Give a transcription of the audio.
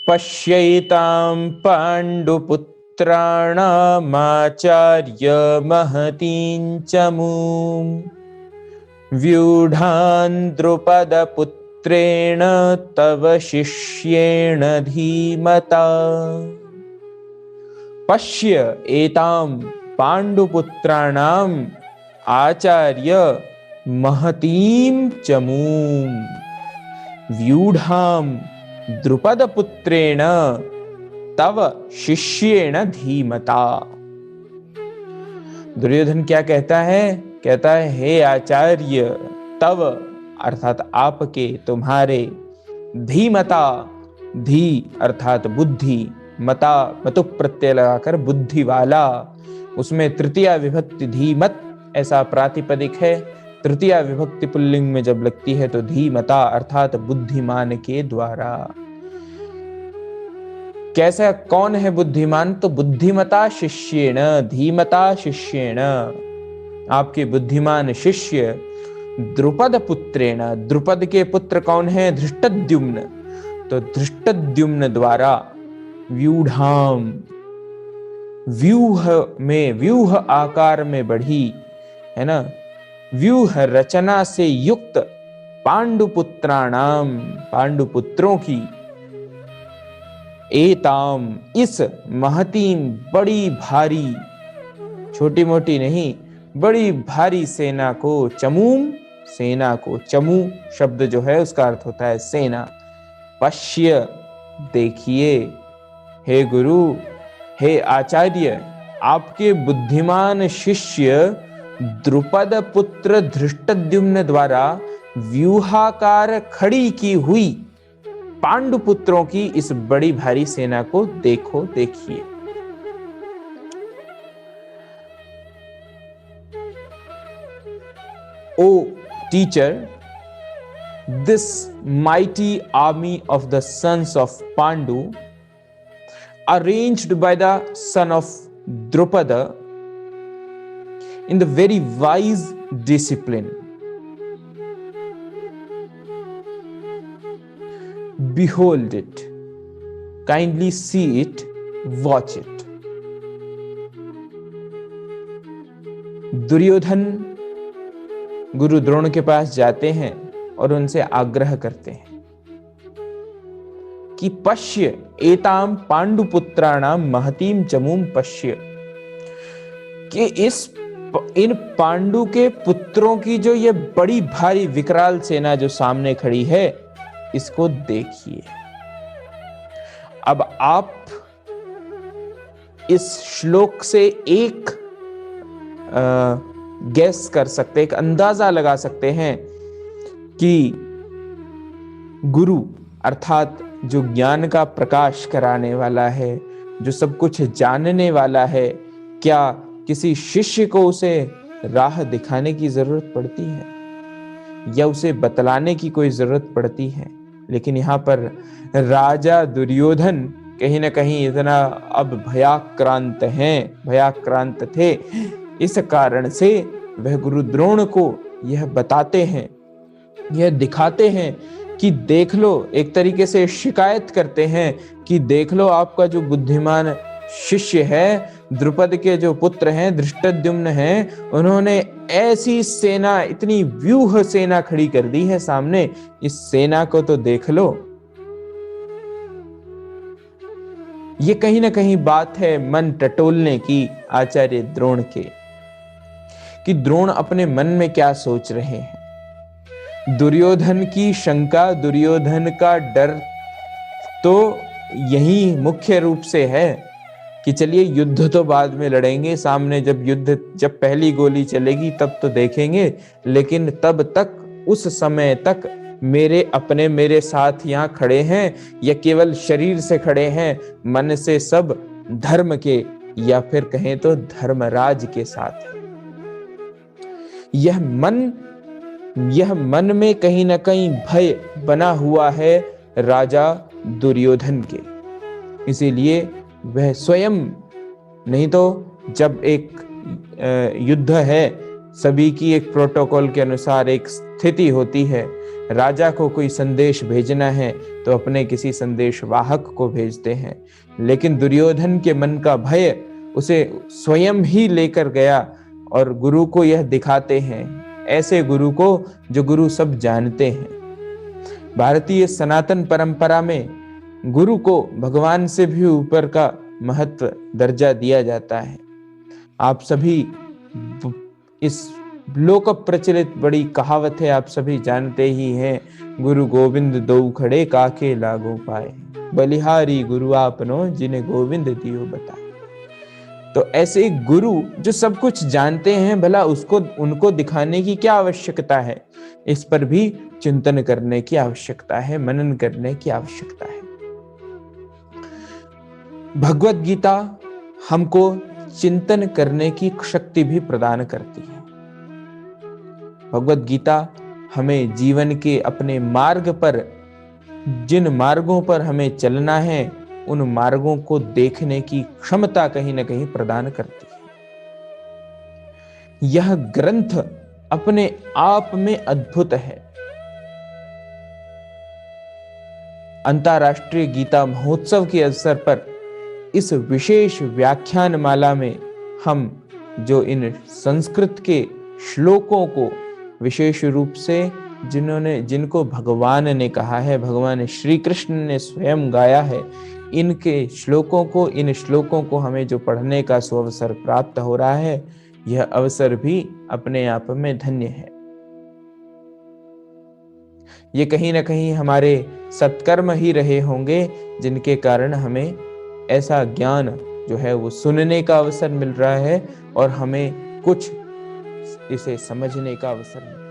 पश्यैतां पाण्डुपुत्राणामाचार्य महतीं चमूं व्यूढान् द्रुपदपुत्रेण तव शिष्येण धीमता। पश्य एतां पाण्डुपुत्राणाम् आचार्य महतीं चमूं व्यूढां द्रुपदपुत्रेण तव शिष्येण धीमता। दुर्योधन क्या कहता है? कहता है, हे आचार्य, तव अर्थात आपके, तुम्हारे, धीमता, धी अर्थात बुद्धि, मता मतु प्रत्यय लगाकर बुद्धि वाला, उसमें तृतीया विभक्ति धीमत ऐसा प्रातिपदिक है। तृतीया विभक्ति पुल्लिंग में जब लगती है तो धीमता अर्थात बुद्धिमान के द्वारा। कैसा, कौन है बुद्धिमान? तो बुद्धिमता शिष्येण, धीमता शिष्येण, आपके बुद्धिमान शिष्य द्रुपद पुत्रेण। द्रुपद के पुत्र कौन है? धृष्टद्युम्न। तो धृष्टद्युम्न द्वारा व्यूढ़ाम, व्यूह में, व्यूह आकार में बढ़ी है ना, व्यूह रचना से युक्त पांडुपुत्राणाम, पांडुपुत्रों की, एताम इस, महतीम बड़ी भारी, छोटी मोटी नहीं बड़ी भारी सेना को, चमूम सेना को, चमू शब्द जो है उसका अर्थ होता है सेना। पश्य देखिए, हे गुरु, हे आचार्य, आपके बुद्धिमान शिष्य द्रुपद पुत्र धृष्टद्युम्न द्वारा व्यूहाकार खड़ी की हुई पांडुपुत्रों की इस बड़ी भारी सेना को देखो, देखिए। O teacher, this mighty army of the sons of Pandu, arranged by the son of Drupada in the very wise discipline, behold it, kindly see it, watch it. Duryodhan गुरु द्रोण के पास जाते हैं और उनसे आग्रह करते हैं कि पश्य एताम पांडुपुत्राणाम महतीम चमूम पश्य, कि इन पांडु के पुत्रों की जो ये बड़ी भारी विकराल सेना जो सामने खड़ी है, इसको देखिए। अब आप इस श्लोक से एक गैस कर सकते, एक अंदाजा लगा सकते हैं कि गुरु अर्थात जो ज्ञान का प्रकाश कराने वाला है, जो सब कुछ जानने वाला है, क्या किसी शिष्य को उसे राह दिखाने की जरूरत पड़ती है या उसे बतलाने की कोई जरूरत पड़ती है? लेकिन यहाँ पर राजा दुर्योधन कहीं ना कहीं इतना अब भयाक्रांत हैं, भयाक्रांत थे, इस कारण से वह गुरु द्रोण को यह बताते हैं, यह दिखाते हैं कि देख लो, एक तरीके से शिकायत करते हैं कि देख लो, आपका जो बुद्धिमान शिष्य है, द्रुपद के जो पुत्र हैं, धृष्टद्युम्न हैं, उन्होंने ऐसी सेना, इतनी व्यूह सेना खड़ी कर दी है सामने, इस सेना को तो देख लो। ये कहीं ना कहीं बात है मन टटोलने की आचार्य द्रोण के, कि द्रोण अपने मन में क्या सोच रहे हैं। दुर्योधन की शंका, दुर्योधन का डर तो यही मुख्य रूप से है कि चलिए युद्ध तो बाद में लड़ेंगे, सामने जब पहली गोली चलेगी तब तो देखेंगे, लेकिन तब तक, उस समय तक मेरे साथ यहाँ खड़े हैं या केवल शरीर से खड़े हैं, मन से सब धर्म के या फिर कहें तो धर्मराज के साथ है। यह मन में कहीं ना कहीं भय बना हुआ है राजा दुर्योधन के, इसीलिए वह स्वयं, नहीं तो जब एक युद्ध है, सभी की एक प्रोटोकॉल के अनुसार, एक स्थिति होती है। राजा को कोई संदेश भेजना है तो अपने किसी संदेश वाहक को भेजते हैं, लेकिन दुर्योधन के मन का भय उसे स्वयं ही लेकर गया और गुरु को यह दिखाते हैं, ऐसे गुरु को जो गुरु सब जानते हैं। भारतीय सनातन परंपरा में गुरु को भगवान से भी ऊपर का महत्व दर्जा दिया जाता है। आप सभी इस लोक प्रचलित बड़ी कहावत है, आप सभी जानते ही हैं, गुरु गोविंद दो खड़े काके लागो पाए, बलिहारी गुरु आपनो जिन्हें गोविंद दियो बताए। तो ऐसे एक गुरु जो सब कुछ जानते हैं, भला उसको उनको दिखाने की क्या आवश्यकता है? इस पर भी चिंतन करने की आवश्यकता है, मनन करने की आवश्यकता है। भगवत गीता हमको चिंतन करने की शक्ति भी प्रदान करती है। भगवत गीता हमें जीवन के अपने मार्ग पर, जिन मार्गों पर हमें चलना है, उन मार्गों को देखने की क्षमता कहीं ना कहीं प्रदान करती है। यह ग्रंथ अपने आप में अद्भुत है। अंतर्राष्ट्रीय गीता महोत्सव के अवसर पर इस विशेष व्याख्यान माला में हम जो इन संस्कृत के श्लोकों को, विशेष रूप से जिनको भगवान ने कहा है, भगवान श्री कृष्ण ने स्वयं गाया है, इन श्लोकों को हमें जो पढ़ने का सुअवसर प्राप्त हो रहा है, यह अवसर भी अपने आप में धन्य है। ये कहीं ना कहीं हमारे सत्कर्म ही रहे होंगे जिनके कारण हमें ऐसा ज्ञान जो है वो सुनने का अवसर मिल रहा है और हमें कुछ इसे समझने का अवसर मिल रहा है।